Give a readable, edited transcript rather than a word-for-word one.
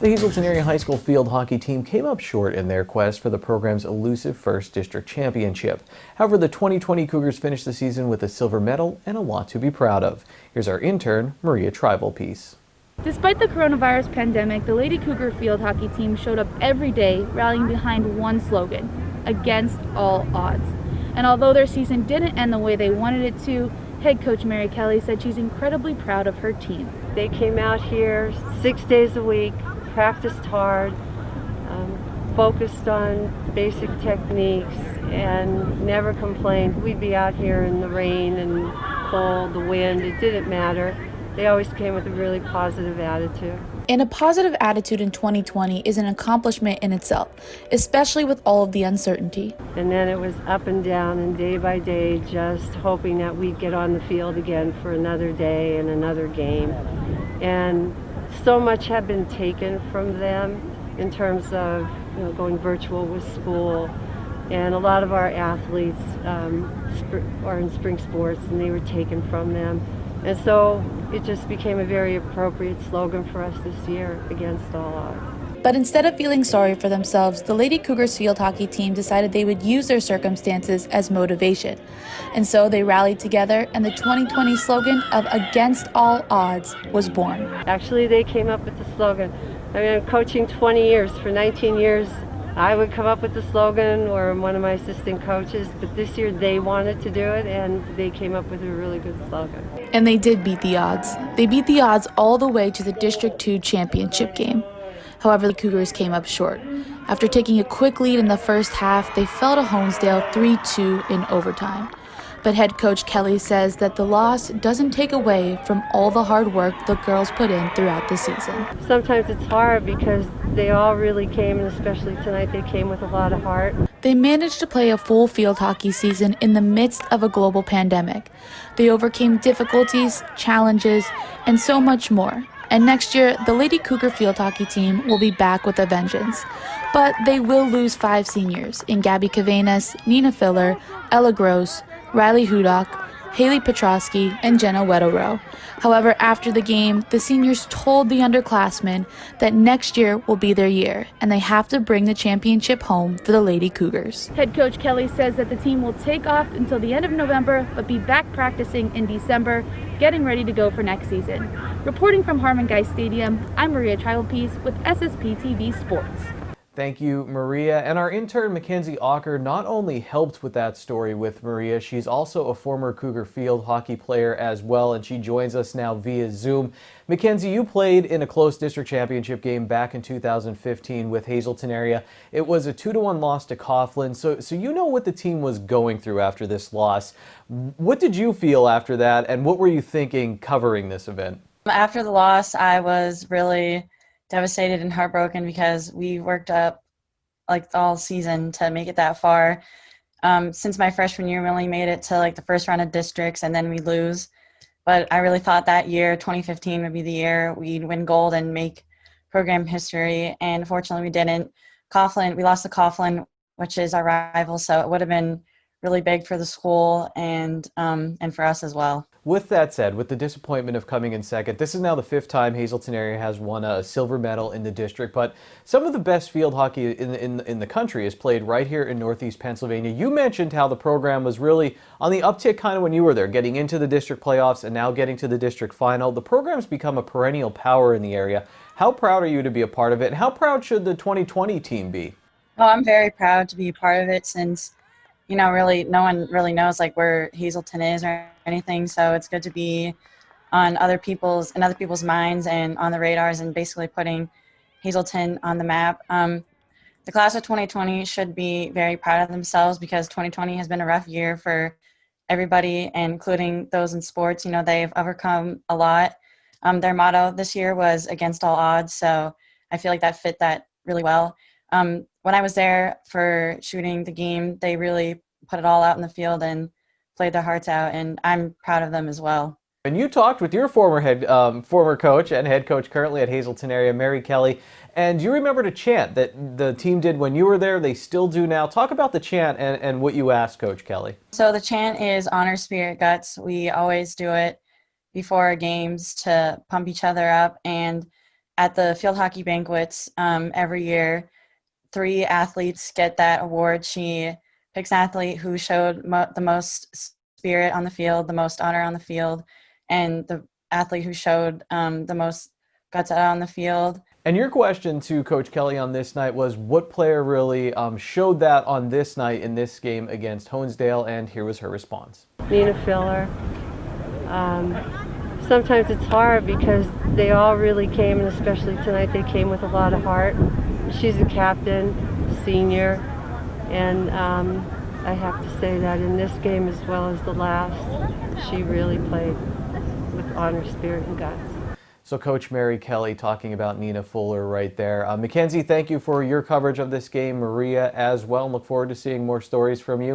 The Hazleton Area High School field hockey team came up short in their quest for the program's elusive first district championship. However, the 2020 Cougars finished the season with a silver medal and a lot to be proud of. Here's our intern, Maria Tribalpiece. Despite the coronavirus pandemic, the Lady Cougar field hockey team showed up every day rallying behind one slogan: against all odds. And although their season didn't end the way they wanted it to, head coach Mary Kelly said she's incredibly proud of her team. They came out here 6 days a week, practiced hard, focused on basic techniques, and never complained. We'd be out here in the rain and cold, the wind, it didn't matter. They always came with a really positive attitude. And a positive attitude in 2020 is an accomplishment in itself, especially with all of the uncertainty. And then it was up and down and day by day, just hoping that we'd get on the field again for another day and another game. And so much had been taken from them in terms of going virtual with school. And a lot of our athletes are in spring sports and they were taken from them. And so it just became a very appropriate slogan for us this year, against all odds. But instead of feeling sorry for themselves, the Lady Cougars field hockey team decided they would use their circumstances as motivation. And so they rallied together, and the 2020 slogan of against all odds was born. Actually, they came up with the slogan. I mean, I'm coaching 20 years. For 19 years, I would come up with the slogan, or one of my assistant coaches, but this year they wanted to do it, and they came up with a really good slogan. And they did beat the odds. They beat the odds all the way to the District 2 championship game. However, the Cougars came up short. After taking a quick lead in the first half, they fell to Honesdale 3-2 in overtime. But head coach Kelly says that the loss doesn't take away from all the hard work the girls put in throughout the season. Sometimes it's hard because they all really came, and especially tonight, they came with a lot of heart. They managed to play a full field hockey season in the midst of a global pandemic. They overcame difficulties, challenges, and so much more. And next year, the Lady Cougar field hockey team will be back with a vengeance. But they will lose 5 seniors in Gabby Cavenas, Nina Filler, Ella Gross, Riley Hudock, Haley Petrosky, and Jenna Weddorow. However, after the game, the seniors told the underclassmen that next year will be their year, and they have to bring the championship home for the Lady Cougars. Head coach Kelly says that the team will take off until the end of November, but be back practicing in December, getting ready to go for next season. Reporting from Harmon Guy Stadium, I'm Maria Tribalpiece with SSPTV Sports. Thank you, Maria. And our intern, Mackenzie Ocker, not only helped with that story with Maria, she's also a former Cougar field hockey player as well, and she joins us now via Zoom. Mackenzie, you played in a close district championship game back in 2015 with Hazleton Area. It was a 2-1 loss to Coughlin, so you know what the team was going through after this loss. What did you feel after that, and what were you thinking covering this event? After the loss, I was really devastated and heartbroken because we worked up like all season to make it that far. Since my freshman year, we only made it to like the first round of districts and then we lose. But I really thought that year, 2015, would be the year we'd win gold and make program history. And unfortunately, we didn't. We lost to Coughlin, which is our rival, so it would have been really big for the school and for us as well. With that said, with the disappointment of coming in second, this is now the 5th time Hazleton Area has won a silver medal in the district, but some of the best field hockey in the country is played right here in Northeast Pennsylvania. You mentioned how the program was really on the uptick kind of when you were there, getting into the district playoffs and now getting to the district final. The program's become a perennial power in the area. How proud are you to be a part of it, and how proud should the 2020 team be? Oh, I'm very proud to be a part of it since really, no one really knows like where Hazleton is or anything. So it's good to be on other people's minds and on the radars and basically putting Hazleton on the map. The class of 2020 should be very proud of themselves because 2020 has been a rough year for everybody, including those in sports. They've overcome a lot. Their motto this year was against all odds. So I feel like that fit that really well. When I was there for shooting the game, they really put it all out in the field and played their hearts out, and I'm proud of them as well. And you talked with your former coach and head coach currently at Hazleton Area, Mary Kelly, and you remembered a chant that the team did when you were there. They still do now. Talk about the chant and what you asked Coach Kelly. So the chant is honor, spirit, guts. We always do it before our games to pump each other up, and at the field hockey banquets every year, 3 athletes get that award. She picks an athlete who showed the most spirit on the field, the most honor on the field, and the athlete who showed the most guts out on the field. And your question to Coach Kelly on this night was, what player really showed that on this night in this game against Honesdale? And here was her response. Nina Filler. Sometimes it's hard because they all really came, and especially tonight they came with a lot of heart. She's a captain, senior, and I have to say that in this game as well as the last, she really played with honor, spirit, and guts. So Coach Mary Kelly talking about Nina Fuller right there. Mackenzie, thank you for your coverage of this game. Maria as well. And look forward to seeing more stories from you.